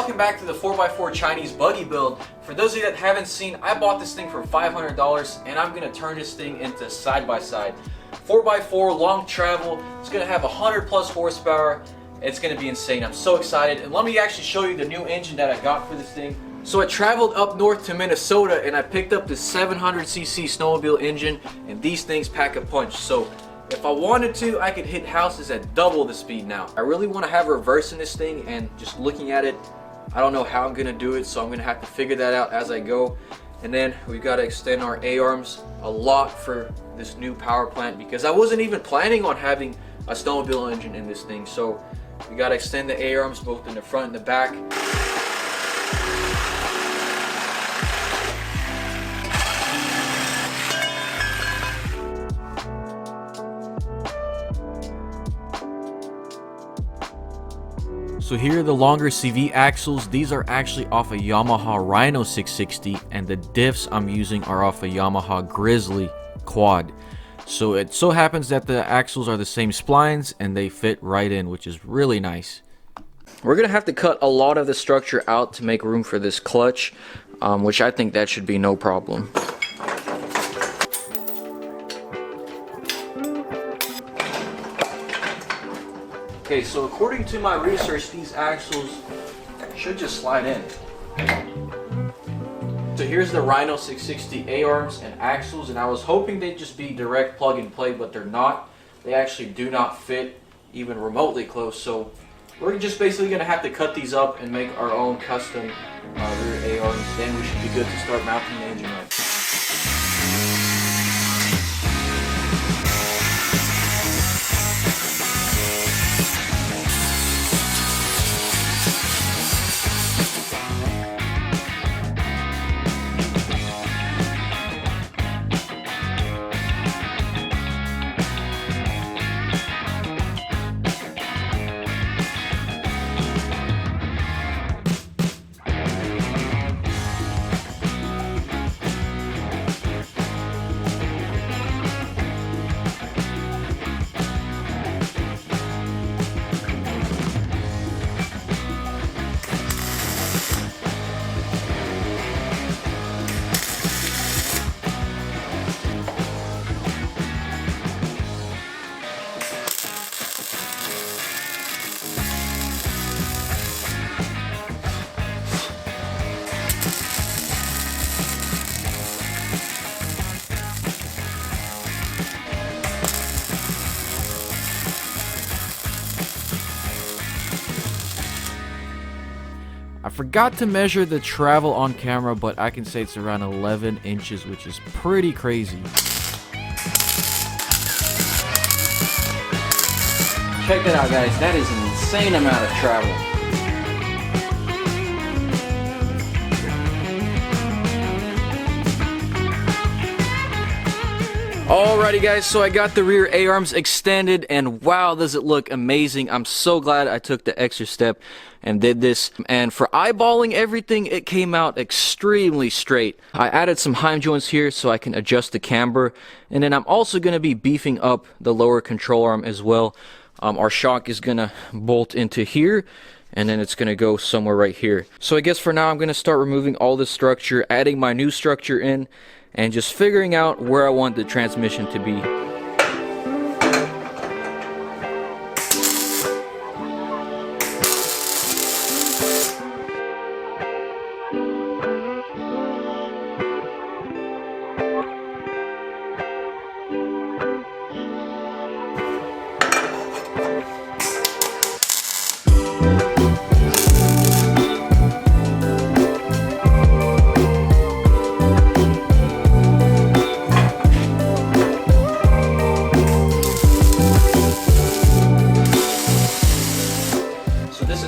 welcome back to the 4x4 Chinese buggy build. For those of you that haven't seen, I bought this thing for $500 and I'm gonna turn this thing into side-by-side. 4x4, long travel, it's gonna have 100 plus horsepower. It's gonna be insane. I'm so excited. And let me actually show you the new engine that I got for this thing. So I traveled up north to Minnesota and I picked up the 700cc snowmobile engine, and these things pack a punch. So if I wanted to, I could hit houses at double the speed now. I really want to have reverse in this thing, and just looking at it, I don't know how I'm gonna do it, so I'm gonna have to figure that out as I go. And then we've got to extend our A-arms a lot for this new power plant, because I wasn't even planning on having a snowmobile engine in this thing. So we got to extend the A-arms both in the front and the back. So here are the longer CV axles. These are actually off a Yamaha Rhino 660, and the diffs I'm using are off a Yamaha Grizzly quad. So it so happens that the axles are the same splines and they fit right in, which is really nice. We're gonna have to cut a lot of the structure out to make room for this clutch, which I think that should be no problem. Okay, so according to my research, these axles should just slide in. So here's the Rhino 660 A-arms and axles, and I was hoping they'd just be direct plug and play, but they're not. They actually do not fit even remotely close, so we're just basically gonna have to cut these up and make our own custom rear A-arms. Then we should be good to start mounting the engine up. I forgot to measure the travel on camera, but I can say it's around 11 inches, which is pretty crazy. Check it out, guys. That is an insane amount of travel. Alrighty guys, so I got the rear A-arms extended, and wow, does it look amazing. I'm so glad I took the extra step and did this. And for eyeballing everything, it came out extremely straight. I added some heim joints here so I can adjust the camber, and then I'm also going to be beefing up the lower control arm as well. Our shock is going to bolt into here, and then it's going to go somewhere right here. So I guess for now I'm going to start removing all this structure, adding my new structure in, and just figuring out where I want the transmission to be.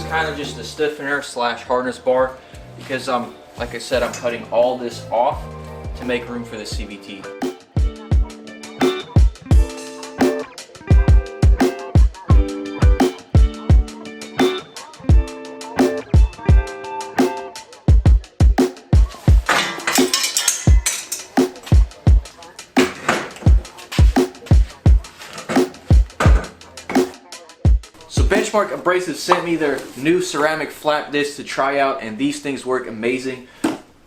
Kind of just a stiffener slash harness bar, because like I said, I'm cutting all this off to make room for the CVT. Benchmark Abrasives sent me their new ceramic flap discs to try out, and these things work amazing.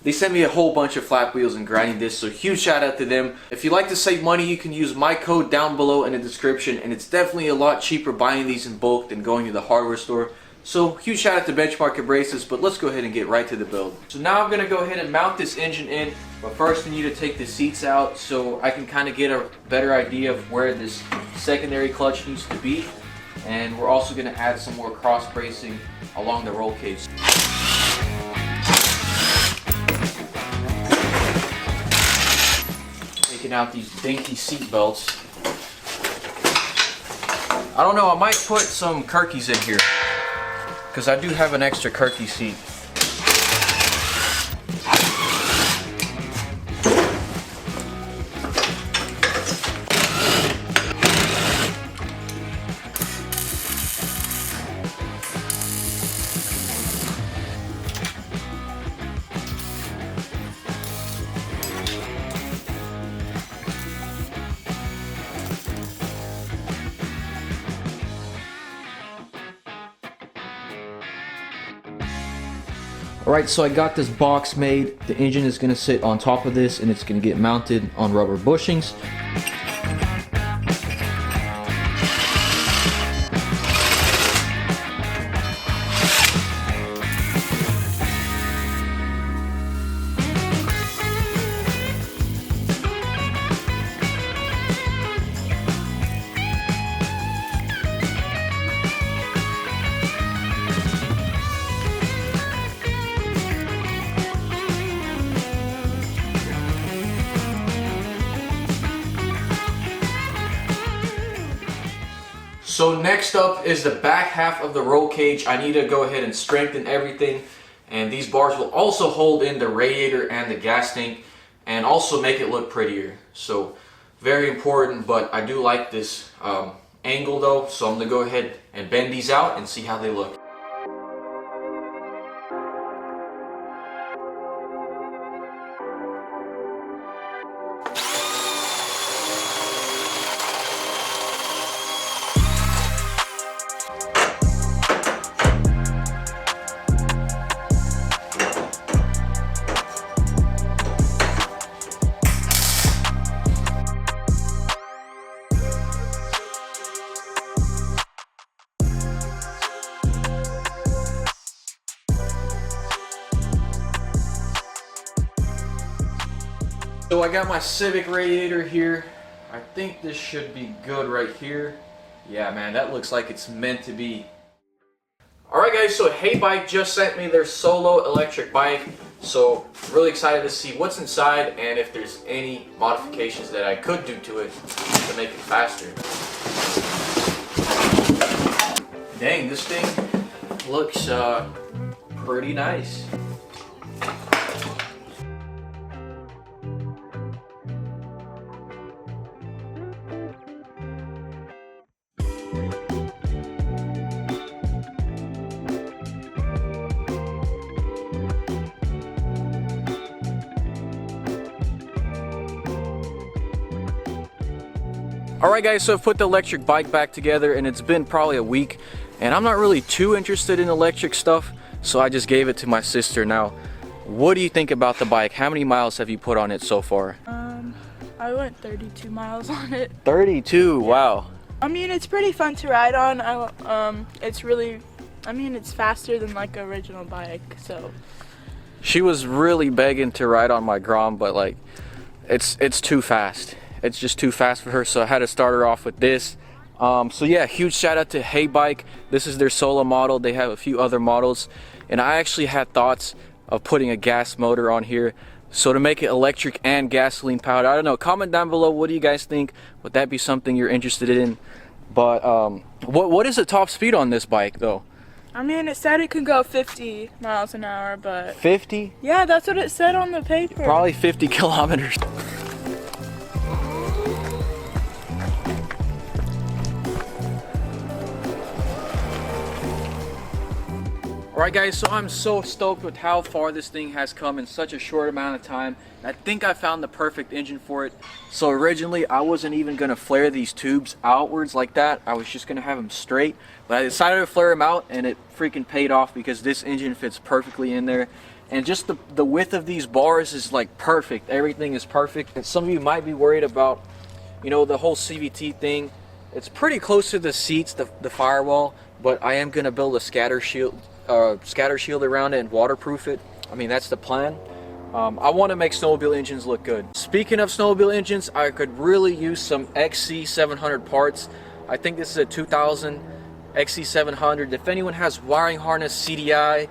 They sent me a whole bunch of flap wheels and grinding discs, so huge shout out to them. If you like to save money, you can use my code down below in the description, and it's definitely a lot cheaper buying these in bulk than going to the hardware store. So huge shout out to Benchmark Abrasives, but let's go ahead and get right to the build. So now I'm going to go ahead and mount this engine in, but first I need to take the seats out so I can kind of get a better idea of where this secondary clutch needs to be. And we're also going to add some more cross bracing along the roll cage. Taking out these dinky seat belts. I don't know, I might put some Kirkies in here, because I do have an extra Kirky seat. Alright, so I got this box made. The engine is going to sit on top of this and it's going to get mounted on rubber bushings. So next up is the back half of the roll cage. I need to go ahead and strengthen everything, and these bars will also hold in the radiator and the gas tank and also make it look prettier. So very important, but I do like this angle though, so I'm gonna go ahead and bend these out and see how they look. So I got my Civic radiator here. I think this should be good right here. Yeah, man, that looks like it's meant to be. Alright guys, so Bike just sent me their solo electric bike. So really excited to see what's inside and if there's any modifications that I could do to it to make it faster. Dang, this thing looks pretty nice. Alright guys, so I've put the electric bike back together and it's been probably a week and I'm not really too interested in electric stuff, so I just gave it to my sister. Now, what do you think about the bike? How many miles have you put on it so far? I went 32 miles on it. 32? Yeah. Wow. I mean, it's pretty fun to ride on. It's really, I mean, it's faster than like an original bike, so. She was really begging to ride on my Grom, but like, it's too fast. It's just too fast for her, so I had to start her off with this. So yeah, huge shout out to Bike. This is their solo model. They have a few other models, and I actually had thoughts of putting a gas motor on here, so to make it electric and gasoline powered. I don't know, comment down below, what do you guys think? Would that be something you're interested in? But what is the top speed on this bike though? I mean, it said it could go 50 miles an hour, but 50? Yeah, that's what it said on the paper. Probably 50 kilometers. Alright guys, so I'm so stoked with how far this thing has come in such a short amount of time. I think I found the perfect engine for it. So originally I wasn't even going to flare these tubes outwards like that. I was just going to have them straight. But I decided to flare them out, and it freaking paid off because this engine fits perfectly in there. And just the width of these bars is like perfect. Everything is perfect. And some of you might be worried about, you know, the whole CVT thing. It's pretty close to the seats, the firewall, but I am going to build a scatter shield around it and waterproof it. I mean, that's the plan. I want to make snowmobile engines look good. Speaking of snowmobile engines, I could really use some XC700 parts. I think this is a 2000 XC700. If anyone has wiring harness, CDI,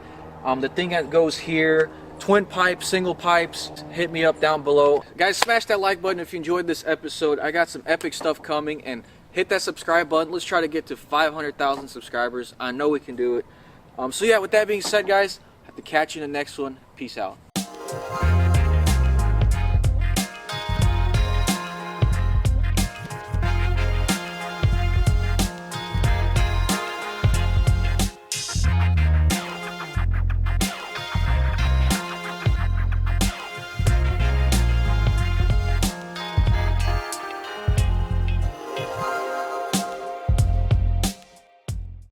the thing that goes here, twin pipes, single pipes, hit me up down below. Guys, smash that like button if you enjoyed this episode. I got some epic stuff coming, and hit that subscribe button. Let's try to get to 500,000 subscribers. I know we can do it. So yeah, with that being said, guys, I have to catch you in the next one. Peace out.